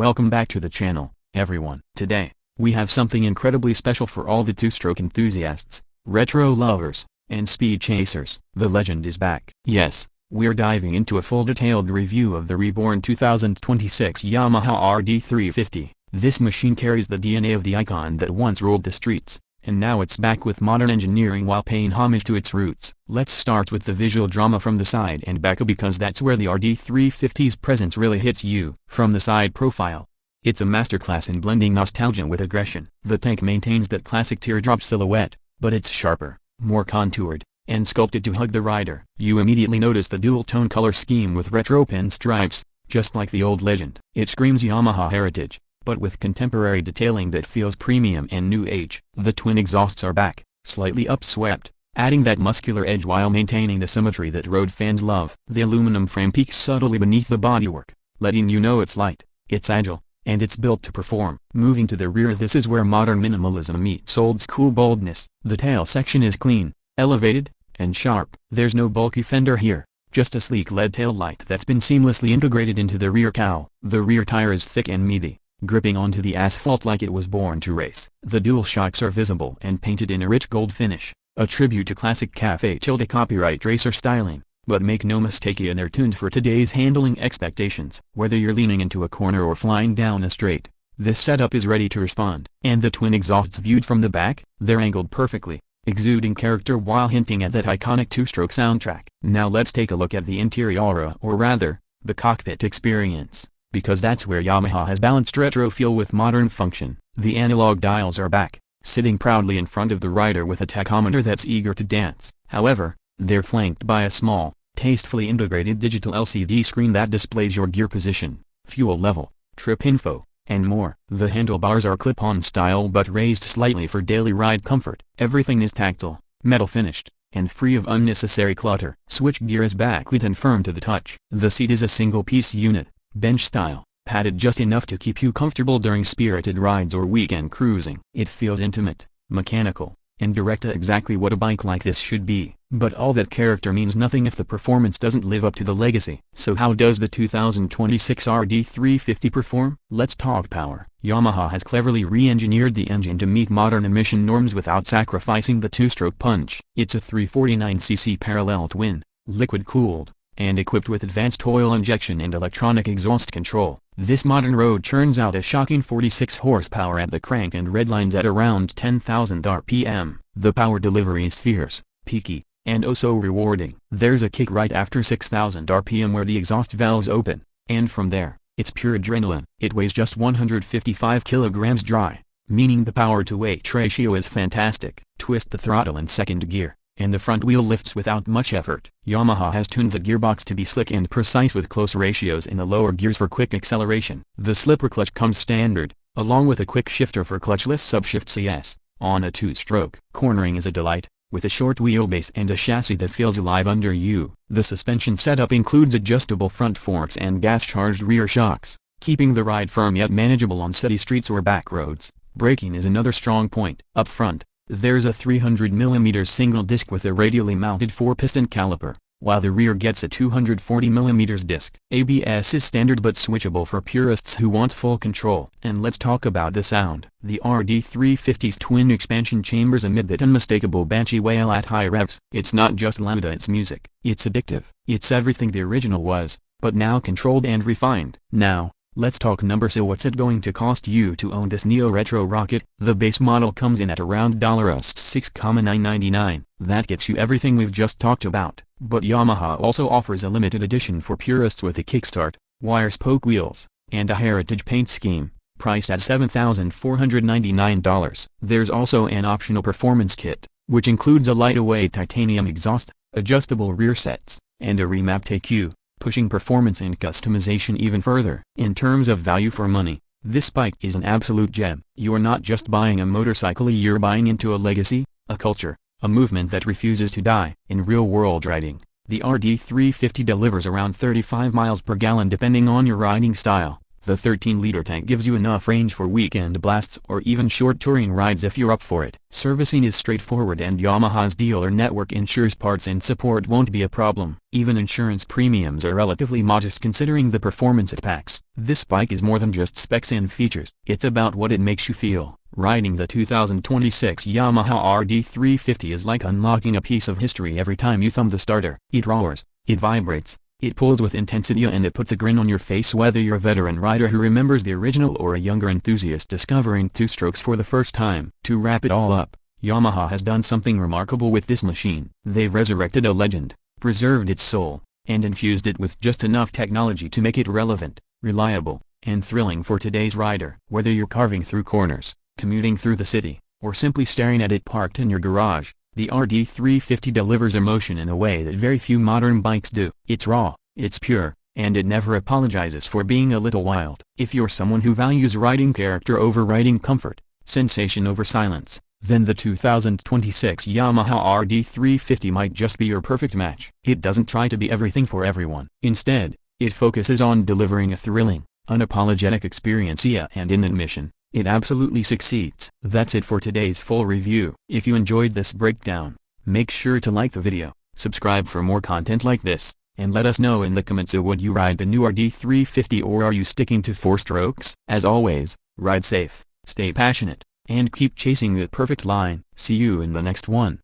Welcome back to the channel, everyone. Today, we have something incredibly special for all the two-stroke enthusiasts, retro lovers, and speed chasers. The legend is back. Yes, we're diving into a full detailed review of the reborn 2026 Yamaha WR450. This machine carries the DNA of the icon that once ruled the streets, and now it's back with modern engineering while paying homage to its roots. Let's start with the visual drama from the side and back because that's where the WR450's presence really hits you. From the side profile, it's a masterclass in blending nostalgia with aggression. The tank maintains that classic teardrop silhouette, but it's sharper, more contoured, and sculpted to hug the rider. You immediately notice the dual-tone color scheme with retro pinstripes, just like the old legend. It screams Yamaha heritage, but with contemporary detailing that feels premium and new age. The twin exhausts are back, slightly upswept, adding that muscular edge while maintaining the symmetry that road fans love. The aluminum frame peeks subtly beneath the bodywork, letting you know it's light, it's agile, and it's built to perform. Moving to the rear, this is where modern minimalism meets old-school boldness. The tail section is clean, elevated, and sharp. There's no bulky fender here, just a sleek LED tail light that's been seamlessly integrated into the rear cowl. The rear tire is thick and meaty, gripping onto the asphalt like it was born to race. The dual shocks are visible and painted in a rich gold finish, a tribute to classic Cafe Tilde copyright racer styling. But make no mistake, they're tuned for today's handling expectations. Whether you're leaning into a corner or flying down a straight, this setup is ready to respond. And the twin exhausts viewed from the back, they're angled perfectly, exuding character while hinting at that iconic two-stroke soundtrack. Now let's take a look at the interior, or rather, the cockpit experience, because that's where Yamaha has balanced retro feel with modern function. The analog dials are back, sitting proudly in front of the rider with a tachometer that's eager to dance. However, they're flanked by a small, tastefully integrated digital LCD screen that displays your gear position, fuel level, trip info, and more. The handlebars are clip-on style but raised slightly for daily ride comfort. Everything is tactile, metal finished, and free of unnecessary clutter. Switch gear is backlit and firm to the touch. The seat is a single-piece unit, bench style, padded just enough to keep you comfortable during spirited rides or weekend cruising. It feels intimate, mechanical, and direct, exactly what a bike like this should be. But all that character means nothing if the performance doesn't live up to the legacy. So how does the 2026 WR450 perform? Let's talk power. Yamaha has cleverly re-engineered the engine to meet modern emission norms without sacrificing the two-stroke punch. It's a 349cc parallel twin, liquid-cooled, and equipped with advanced oil injection and electronic exhaust control. This modern road churns out a shocking 46 horsepower at the crank and redlines at around 10,000 RPM. The power delivery is fierce, peaky, and oh so rewarding. There's a kick right after 6,000 RPM where the exhaust valves open, and from there, it's pure adrenaline. It weighs just 155 kilograms dry, meaning the power-to-weight ratio is fantastic. Twist the throttle in second gear, and the front wheel lifts without much effort. Yamaha has tuned the gearbox to be slick and precise with close ratios in the lower gears for quick acceleration. The slipper clutch comes standard, along with a quick shifter for clutchless subshift CS, on a two-stroke. Cornering is a delight, with a short wheelbase and a chassis that feels alive under you. The suspension setup includes adjustable front forks and gas-charged rear shocks, keeping the ride firm yet manageable on city streets or back roads. Braking is another strong point. Up front, there's a 300mm single disc with a radially mounted 4-piston caliper, while the rear gets a 240mm disc. ABS is standard but switchable for purists who want full control. And let's talk about the sound. The WR450's twin expansion chambers emit that unmistakable banshee wail at high revs. It's not just lambda, it's music. It's addictive. It's everything the original was, but now controlled and refined. Now, let's talk numbers. So what's it going to cost you to own this neo-retro rocket? The base model comes in at around $6,999. That gets you everything we've just talked about. But Yamaha also offers a limited edition for purists with a kickstart, wire spoke wheels, and a heritage paint scheme, priced at $7,499. There's also an optional performance kit, which includes a lightweight titanium exhaust, adjustable rear sets, and a remapped EQ, pushing performance and customization even further. In terms of value for money, this bike is an absolute gem. You're not just buying a motorcycle, you're buying into a legacy, a culture, a movement that refuses to die. In real-world riding, the WR450 delivers around 35 miles per gallon depending on your riding style, The 13-liter tank gives you enough range for weekend blasts or even short touring rides if you're up for it. Servicing is straightforward and Yamaha's dealer network ensures parts and support won't be a problem. Even insurance premiums are relatively modest considering the performance it packs. This bike is more than just specs and features. It's about what it makes you feel. Riding the 2026 Yamaha WR450 is like unlocking a piece of history every time you thumb the starter. It roars, it vibrates, it pulls with intensity, and it puts a grin on your face whether you're a veteran rider who remembers the original or a younger enthusiast discovering two-strokes for the first time. To wrap it all up, Yamaha has done something remarkable with this machine. They've resurrected a legend, preserved its soul, and infused it with just enough technology to make it relevant, reliable, and thrilling for today's rider. Whether you're carving through corners, commuting through the city, or simply staring at it parked in your garage, the WR450 delivers emotion in a way that very few modern bikes do. It's raw, it's pure, and it never apologizes for being a little wild. If you're someone who values riding character over riding comfort, sensation over silence, then the 2026 Yamaha WR450 might just be your perfect match. It doesn't try to be everything for everyone. Instead, it focuses on delivering a thrilling, unapologetic experience, and in that mission, it absolutely succeeds. That's it for today's full review. If you enjoyed this breakdown, make sure to like the video, subscribe for more content like this, and let us know in the comments, would you ride the new WR450 or are you sticking to 4-strokes? As always, ride safe, stay passionate, and keep chasing that perfect line. See you in the next one.